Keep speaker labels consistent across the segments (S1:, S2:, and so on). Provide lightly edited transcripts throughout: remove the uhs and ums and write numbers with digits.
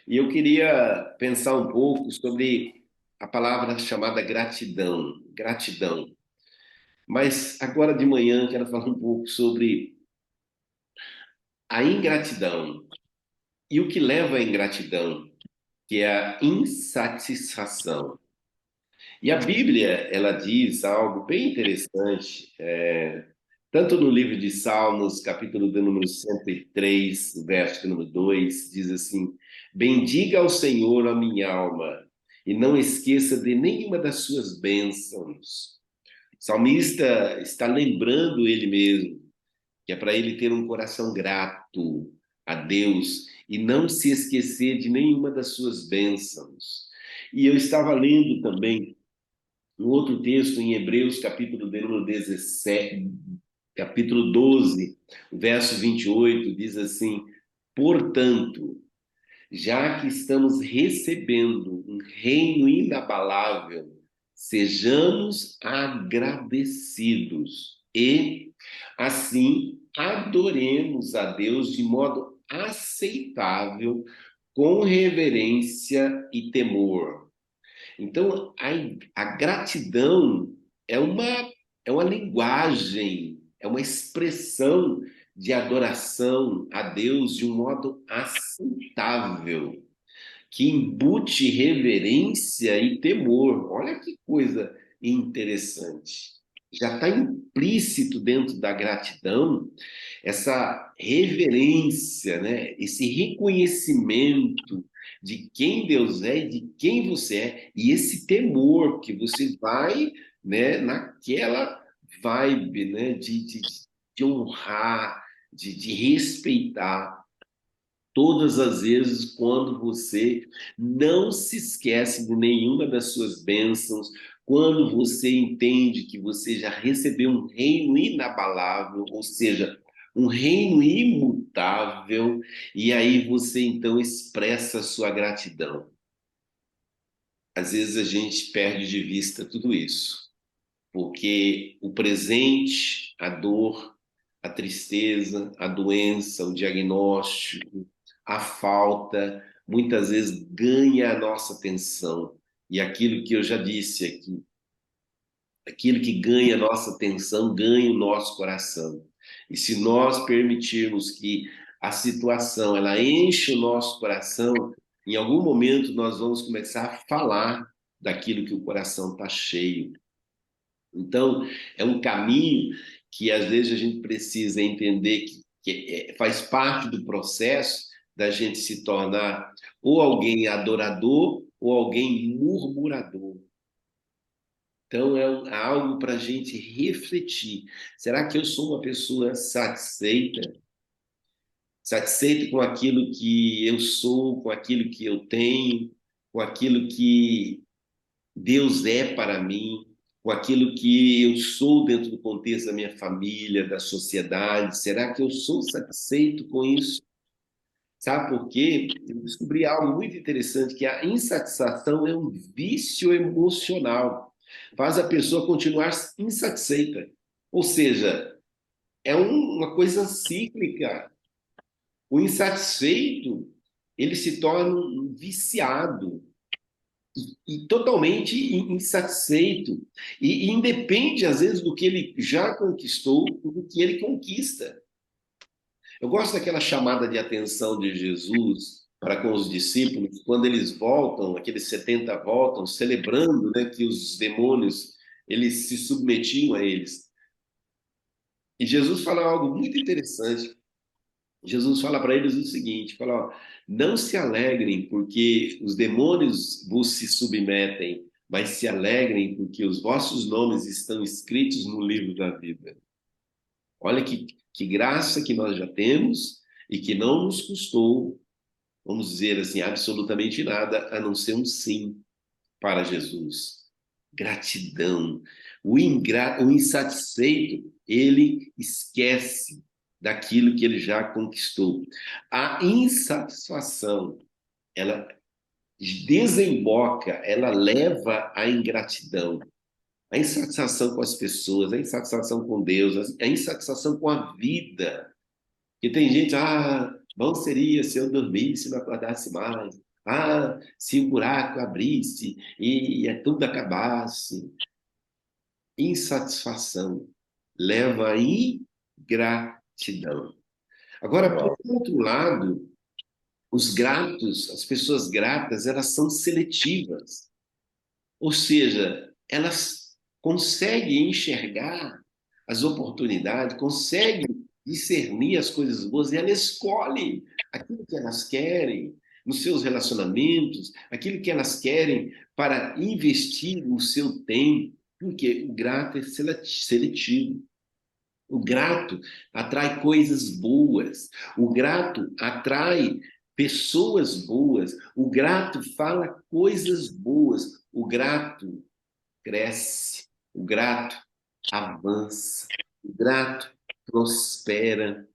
S1: E eu queria pensar um pouco sobre a palavra chamada gratidão. Gratidão. Mas agora de manhã quero falar um pouco sobre a ingratidão e o que leva à ingratidão, que é a insatisfação. E a Bíblia, ela diz algo bem interessante, tanto no livro de Salmos, capítulo de número 103, verso de número 2, diz assim: Bendiga ao Senhor a minha alma, e não esqueça de nenhuma das suas bênçãos. O salmista está lembrando ele mesmo, que é para ele ter um coração grato a Deus e não se esquecer de nenhuma das suas bênçãos. E eu estava lendo também um outro texto em Hebreus, capítulo de número 17, capítulo 12, verso 28, diz assim: Portanto, já que estamos recebendo um reino inabalável, sejamos agradecidos e, assim, adoremos a Deus de modo aceitável, com reverência e temor. Então, a gratidão é é uma linguagem, é uma expressão de adoração a Deus de um modo aceitável, que embute reverência e temor. Olha que coisa interessante. Já está implícito dentro da gratidão essa reverência, né? Esse reconhecimento de quem Deus é e de quem você é, e esse temor que você vai, né, naquela vibe, né, de honrar, de respeitar todas as vezes quando você não se esquece de nenhuma das suas bênçãos, quando você entende que você já recebeu um reino inabalável, ou seja, um reino imutável, e aí você então expressa a sua gratidão. Às vezes a gente perde de vista tudo isso, porque o presente, a dor, a tristeza, a doença, o diagnóstico, a falta, muitas vezes ganha a nossa atenção. E aquilo que eu já disse aqui, aquilo que ganha a nossa atenção, ganha o nosso coração. E se nós permitirmos que a situação ela enche o nosso coração, em algum momento nós vamos começar a falar daquilo que o coração está cheio. Então, é um caminho que às vezes a gente precisa entender que faz parte do processo da gente se tornar ou alguém adorador ou alguém murmurador. Então, algo para a gente refletir. Será que eu sou uma pessoa satisfeita? Satisfeito com aquilo que eu sou, com aquilo que eu tenho, com aquilo que Deus é para mim, com aquilo que eu sou dentro do contexto da minha família, da sociedade? Será que eu sou satisfeito com isso? Sabe por quê? Eu descobri algo muito interessante, que a insatisfação é um vício emocional. Faz a pessoa continuar insatisfeita. Ou seja, uma coisa cíclica. O insatisfeito, ele se torna um viciado e totalmente insatisfeito. E independe, às vezes, do que ele já conquistou ou do que ele conquista. Eu gosto daquela chamada de atenção de Jesus para com os discípulos, quando eles voltam, aqueles 70 voltam, celebrando, né, que os demônios eles se submetiam a eles. E Jesus fala algo muito interessante. Jesus fala para eles o seguinte, fala, ó, não se alegrem porque os demônios vos se submetem, mas se alegrem porque os vossos nomes estão escritos no livro da vida. Olha que graça que nós já temos e que não nos custou, vamos dizer assim, absolutamente nada, a não ser um sim para Jesus. Gratidão. O insatisfeito, ele esquece daquilo que ele já conquistou. A insatisfação, ela desemboca, ela leva à ingratidão. A insatisfação com as pessoas, a insatisfação com Deus, a insatisfação com a vida. Que tem gente, bom seria se eu dormisse e não acordasse mais. Ah, se o buraco abrisse e tudo acabasse. Insatisfação leva à ingratidão. Agora, por
S2: Uau.
S1: outro lado, os gratos, as pessoas gratas, elas são seletivas. Ou seja, elas conseguem enxergar as oportunidades, conseguem discernir as coisas boas e elas escolhem aquilo que elas querem nos seus relacionamentos, aquilo que elas querem para investir o seu tempo, porque o grato é seletivo. O grato atrai coisas boas, o grato atrai pessoas boas, o grato fala coisas boas, o grato cresce, o grato avança, o grato prospera.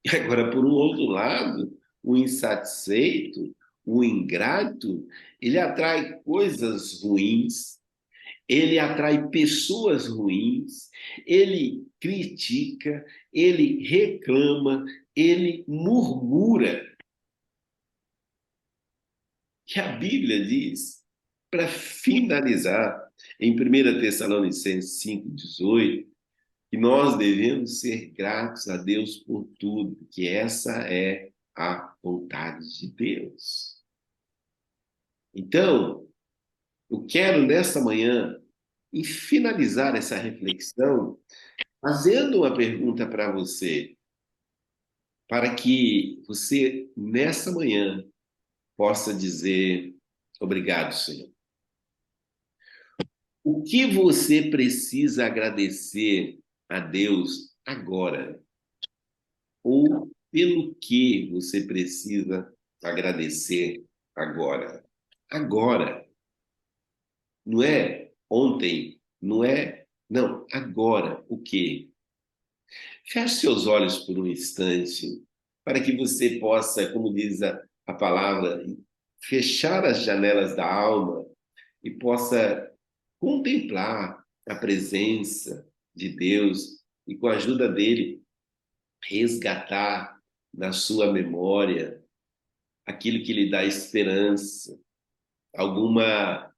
S1: E agora, por um outro lado, o insatisfeito, o ingrato, ele atrai coisas ruins, ele atrai pessoas ruins, ele critica, ele reclama, ele murmura. E a Bíblia diz, para finalizar, em 1 Tessalonicenses 5,18, que nós devemos ser gratos a Deus por tudo, que essa é a vontade de Deus. Então, eu quero nesta manhã, e finalizar essa reflexão, fazendo uma pergunta para você, para que você, nessa manhã, possa dizer obrigado, Senhor. O que você precisa agradecer a Deus agora? Ou pelo que você precisa agradecer agora? Agora, não é ontem, não é. Não, agora, o quê? Feche seus olhos por um instante, para que você possa, como diz a palavra, fechar as janelas da alma e possa contemplar a presença de Deus e, com a ajuda dele, resgatar na sua memória aquilo que lhe dá esperança, alguma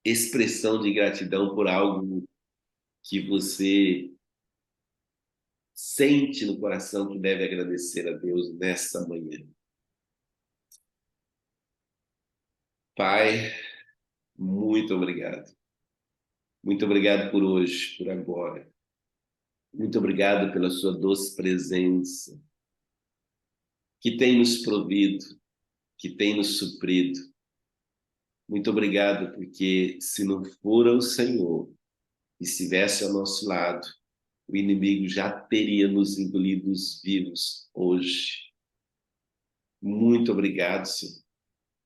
S1: expressão de gratidão por algo que você sente no coração que deve agradecer a Deus nessa manhã. Pai, muito obrigado. Muito obrigado por hoje, por agora. Muito obrigado pela sua doce presença, que tem nos provido, que tem nos suprido. Muito obrigado, porque se não for o Senhor e estivesse ao nosso lado, o inimigo já teria nos engolido vivos hoje. Muito obrigado, Senhor.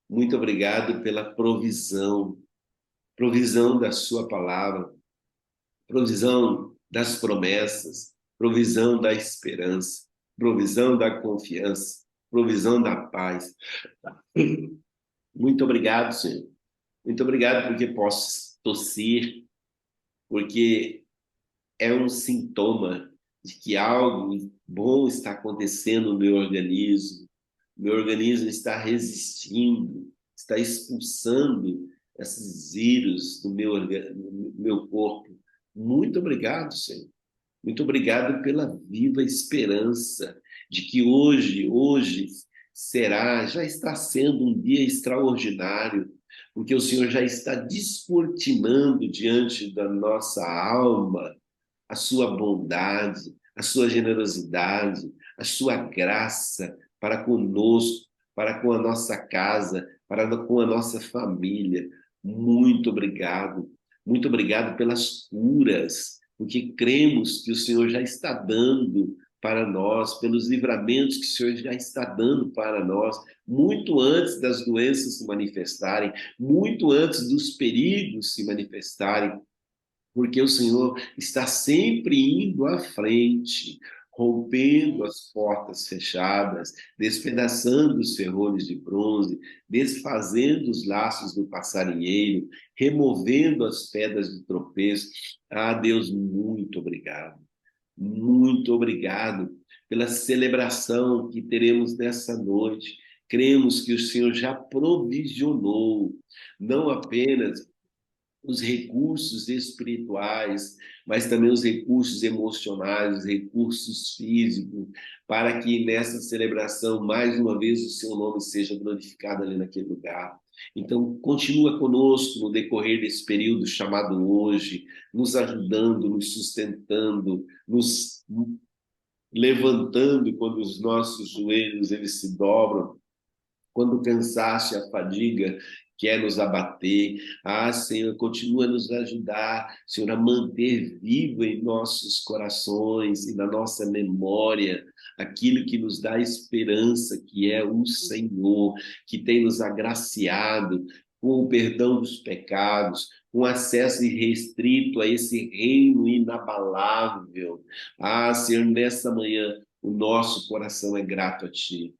S1: Muito obrigado pela provisão, provisão da sua palavra, provisão das promessas, provisão da esperança, provisão da confiança, provisão da paz. Muito obrigado, Senhor. Muito obrigado porque posso tossir, porque é um sintoma de que algo bom está acontecendo no meu organismo. Meu organismo está resistindo, está expulsando esses vírus do meu corpo. Muito obrigado, Senhor. Muito obrigado pela viva esperança de que hoje será, já está sendo um dia extraordinário, porque o Senhor já está descortinando diante da nossa alma a sua bondade, a sua generosidade, a sua graça para conosco, para com a nossa casa, para com a nossa família. Muito obrigado pelas curas, porque cremos que o Senhor já está dando para nós, pelos livramentos que o Senhor já está dando para nós, muito antes das doenças se manifestarem, muito antes dos perigos se manifestarem, porque o Senhor está sempre indo à frente, rompendo as portas fechadas, despedaçando os ferrolhos de bronze, desfazendo os laços do passarinheiro, removendo as pedras de tropeço. Ah, Deus, muito obrigado. Muito obrigado pela celebração que teremos nessa noite, Cremos que o Senhor já provisionou, não apenas os recursos espirituais, mas também os recursos emocionais, os recursos físicos, para que nessa celebração, mais uma vez, o seu nome seja glorificado ali naquele lugar. Então, continua conosco no decorrer desse período chamado hoje, nos ajudando, nos sustentando, nos levantando quando os nossos joelhos eles se dobram, quando o cansaço e a fadiga quer nos abater. Ah, Senhor, continua a nos ajudar, Senhor, a manter vivo em nossos corações e na nossa memória aquilo que nos dá esperança, que é o Senhor, que tem nos agraciado com o perdão dos pecados, com acesso irrestrito a esse reino inabalável. Ah, Senhor, nessa manhã o nosso coração é grato a Ti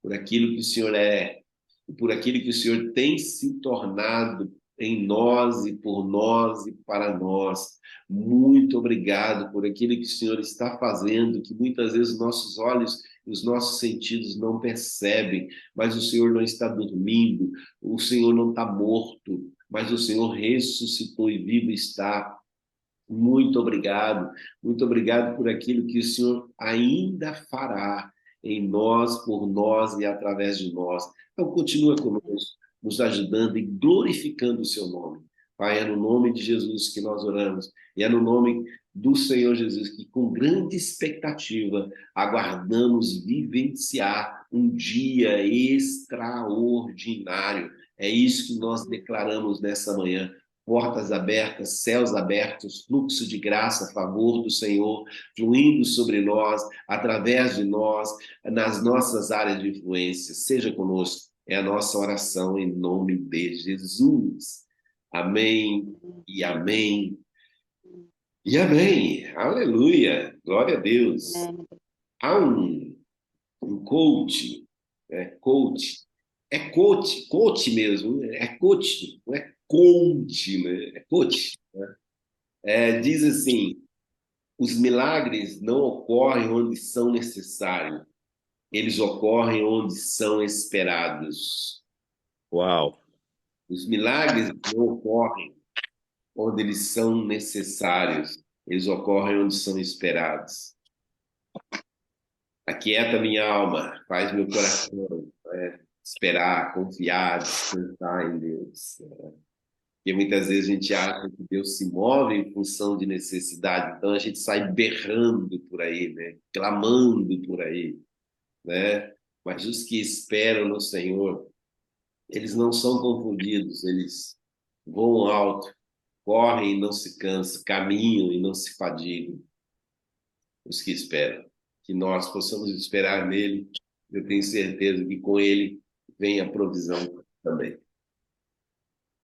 S1: por aquilo que o Senhor é, e por aquilo que o Senhor tem se tornado em nós e por nós e para nós. Muito obrigado por aquilo que o Senhor está fazendo, que muitas vezes os nossos olhos e os nossos sentidos não percebem, mas o Senhor não está dormindo, o Senhor não está morto, mas o Senhor ressuscitou e vivo está. Muito obrigado por aquilo que o Senhor ainda fará em nós, por nós e através de nós. Então, continua conosco, nos ajudando e glorificando o seu nome. Pai, é no nome de Jesus que nós oramos, e é no nome do Senhor Jesus que, com grande expectativa, aguardamos vivenciar um dia extraordinário. É isso que nós declaramos nessa manhã, portas abertas, céus abertos, fluxo de graça a favor do Senhor, fluindo sobre nós, através de nós, nas nossas áreas de influência. Seja conosco, é a nossa oração em nome de Jesus. Amém e amém e amém. Aleluia, glória a Deus. Há um coach, coach mesmo, é coach, não é coach, né? É coach. Diz assim: os milagres não ocorrem onde são necessários, eles ocorrem onde são esperados.
S2: Uau.
S1: Os milagres não ocorrem onde eles são necessários, eles ocorrem onde são esperados. Aquieta minha alma, faz meu coração esperar, confiar, descansar em Deus. Porque muitas vezes a gente acha que Deus se move em função de necessidade, então a gente sai berrando por aí, né? Clamando por aí, né? Mas os que esperam no Senhor, eles não são confundidos, eles voam alto, correm e não se cansam, caminham e não se fadigam. Os que esperam, que nós possamos esperar nele, eu tenho certeza que com ele vem a provisão também.